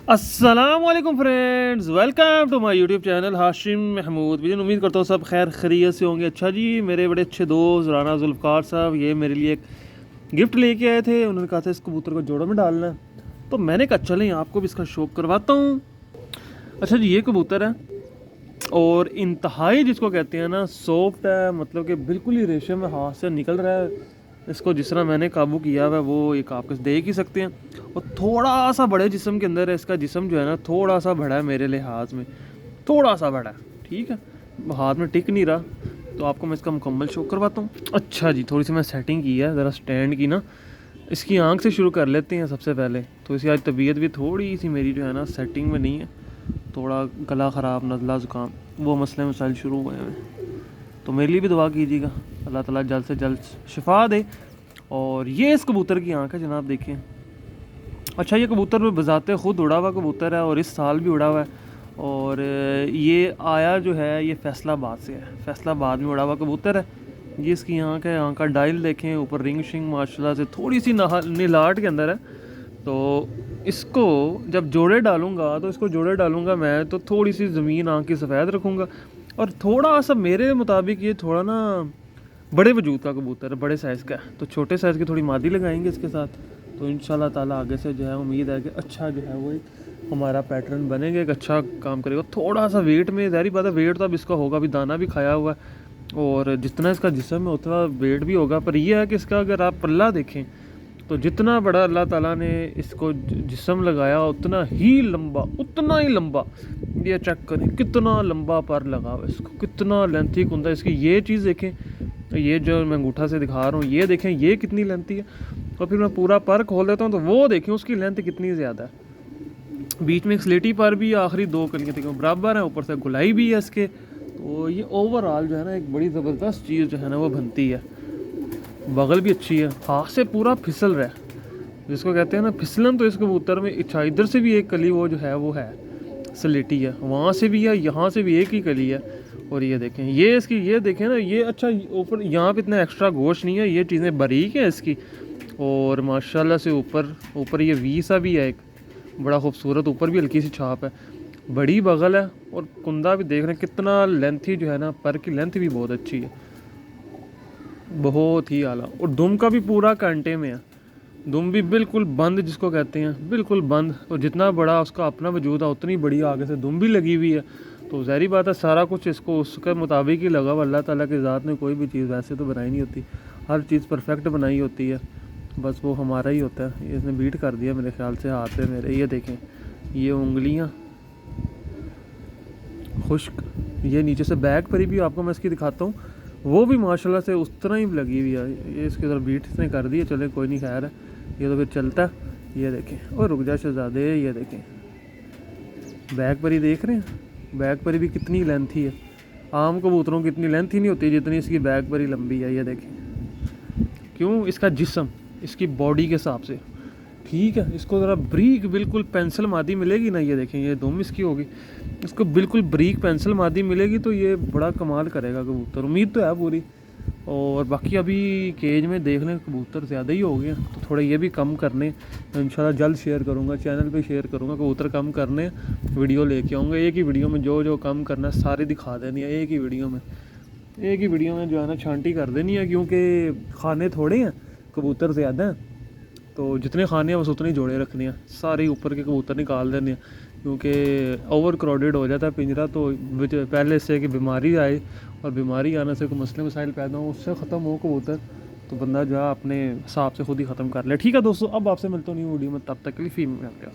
अस्सलामुअलैकुम friends, welcome to my YouTube channel Hashim Mahmood. मुझे उम्मीद करता हूँ सब खैर खैरियत से होंगे। अच्छा जी, मेरे बड़े अच्छे दोस्त राना जुल्फ़कार साहब ये मेरे लिए एक गिफ्ट लेके आए थे। उन्होंने कहा था इस कबूतर को जोड़ों में डालना है, तो मैंने कहा चलें आपको भी इसका शौक़ करवाता हूँ। अच्छा जी, ये कबूतर है और इंतहाई जिसको कहते हैं ना सॉफ्ट है, मतलब कि बिल्कुल ही रेशम में हाथ से निकल रहा है। इसको जिस तरह मैंने काबू किया हुआ है वो एक आप देख ही सकते हैं। और थोड़ा सा बड़े जिस्म के अंदर है, इसका जिस्म जो है ना थोड़ा सा बड़ा है मेरे लिहाज में, थोड़ा सा बड़ा है। ठीक है, हाथ में टिक नहीं रहा, तो आपको मैं इसका मुकम्मल शो करवाता हूँ। अच्छा जी, थोड़ी सी मैं सेटिंग की है ज़रा स्टैंड की ना। इसकी आंख से शुरू कर लेते हैं सबसे पहले। तो इसकी आज तबीयत भी थोड़ी सी मेरी जो है ना सेटिंग में नहीं है, थोड़ा गला ख़राब, नज़ला ज़ुकाम, वो मसले मसाइल शुरू हुए हैं। तो मेरे लिए भी दुआ कीजिएगा, अल्लाह ताला जल्द से जल्द शिफा दे। और ये इस कबूतर की आंख है जनाब, देखें। अच्छा, ये कबूतर में बजाते ख़ुद उड़ा हुआ कबूतर है और इस साल भी उड़ा हुआ है। और ये आया जो है ये फैसलाबाद से है, फैसलाबाद में उड़ा हुआ कबूतर है। ये इसकी आंख है, आंख का डायल देखें, ऊपर रिंग शिंग माशाल्लाह से थोड़ी सी नीलाट के अंदर है। तो इसको जब जोड़े डालूंगा, तो इसको जोड़े डालूंगा मैं तो थोड़ी सी ज़मीन आंख की सफ़ेद रखूँगा। और थोड़ा सा मेरे मुताबिक ये थोड़ा ना बड़े वजूद का कबूतर है, बड़े साइज़ का है, तो छोटे साइज़ की थोड़ी मादी लगाएंगे इसके साथ। तो इंशाल्लाह ताला आगे से जो है उम्मीद है कि अच्छा जो है वो एक हमारा पैटर्न बनेगा, एक अच्छा काम करेगा। थोड़ा सा वेट में ज़ाहिर बात है, वेट तो अब इसका होगा, अभी दाना भी खाया हुआ है और जितना इसका जिस्म है उतना वेट भी होगा। पर यह है कि इसका अगर आप पल्ला देखें तो जितना बड़ा अल्लाह ताला ने इसको जिस्म लगाया उतना ही लंबा। ये चेक करें कितना लंबा पर लगा हुआ है इसको, कितना लेंथी कुंदा इसकी। ये चीज़ देखें, ये जो मैं अंगूठा से दिखा रहा हूँ, ये देखें ये कितनी लेंथी है। और फिर मैं पूरा पर खोल देता हूँ तो वो देखें उसकी लेंथ कितनी ज़्यादा है। बीच में एक स्लेटी पर भी, आखिरी दो कलियाँ देखें बराबर हैं, ऊपर से गुलाई भी है इसके। तो ये ओवरऑल जो है ना एक बड़ी ज़बरदस्त चीज़ जो है ना वो बनती है। बगल भी अच्छी है, हाथ से पूरा फिसल रहा है, जिसको कहते हैं ना फिसलन। तो इस कबूतर में इच्छा इधर से भी एक कली वो जो है वो है स्लेटी है, वहाँ से भी है, यहाँ से भी एक ही कली है। और ये देखें, ये इसकी ये देखें ना, ये अच्छा ऊपर यहाँ पे इतना एक्स्ट्रा गोश्त नहीं है, ये चीज़ें बारीक है इसकी। और माशाल्लाह से ऊपर ये वी सा भी है, एक बड़ा खूबसूरत, ऊपर भी हल्की सी छाप है, बड़ी बगल है। और कुंदा भी देख रहे हैं कितना लेंथी जो है ना, पर की लेंथ भी बहुत अच्छी है, बहुत ही आला। और दुम का भी पूरा कांटे में है, दुम भी बिल्कुल बंद जिसको कहते हैं, बिल्कुल बंद। और जितना बड़ा उसका अपना वजूद है उतनी बड़ी आगे से दुम भी लगी हुई है। तो ज़ाहिर बात है सारा कुछ इसको उसके मुताबिक ही लगा हुआ। अल्लाह ताला की ज़ात ने कोई भी चीज़ वैसे तो बनाई नहीं होती, हर चीज़ परफेक्ट बनाई होती है, बस वो हमारा ही होता है। इसने बीट कर दिया मेरे ख्याल से हाथ पे मेरे। ये देखें, ये उंगलियां खुश्क, ये नीचे से बैक पर ही भी आपको मैं इसकी दिखाता हूँ, वो भी माशाल्लाह से उस तरह ही लगी हुई है। ये इसकी तरफ बीट इसने कर दी है, चले कोई नहीं, खैर है, ये तो फिर चलता है। ये देखें, और रुक जा शहजादे, ये देखें बैक पर ही देख रहे हैं, बैक पर भी कितनी लेंथी है। आम कबूतरों की इतनी लेंथ ही नहीं होती जितनी इसकी बैक पर ही लंबी है। ये देखें, क्यों, इसका जिस्म इसकी बॉडी के हिसाब से। ठीक है, इसको ज़रा ब्रीक बिल्कुल पेंसिल मादी मिलेगी ना, ये देखें ये दुम इसकी होगी, इसको बिल्कुल ब्रीक पेंसिल मादी मिलेगी तो ये बड़ा कमाल करेगा कबूतर, उम्मीद तो है पूरी। और बाकी अभी केज में देख लें कबूतर ज़्यादा ही हो गए हैं, तो थोड़ा ये भी कम करने, इंशाल्लाह जल्द शेयर करूँगा, चैनल पे शेयर करूँगा। कबूतर कम करने वीडियो लेके आऊँगा, एक ही वीडियो में जो जो कम करना है सारे दिखा देनी है एक ही वीडियो में जो है ना छांटी कर देनी है। क्योंकि खाने थोड़े हैं, कबूतर ज़्यादा हैं, तो जितने खाने हैं बस उतने जोड़े रखने हैं, सारे ऊपर के कबूतर निकाल देने हैं। क्योंकि ओवर क्राउडेड हो जाता है पिंजरा, तो पहले से कि बीमारी आए, और बीमारी आने से कोई मसले मसाइल पैदा हो, उससे ख़त्म हो कबूतर, तो बंदा जो है अपने हिसाब से खुद ही ख़त्म कर ले। ठीक है दोस्तों, अब आपसे मिलता हूँ न्यू वीडियो में, तब तक के लिए फीमेल।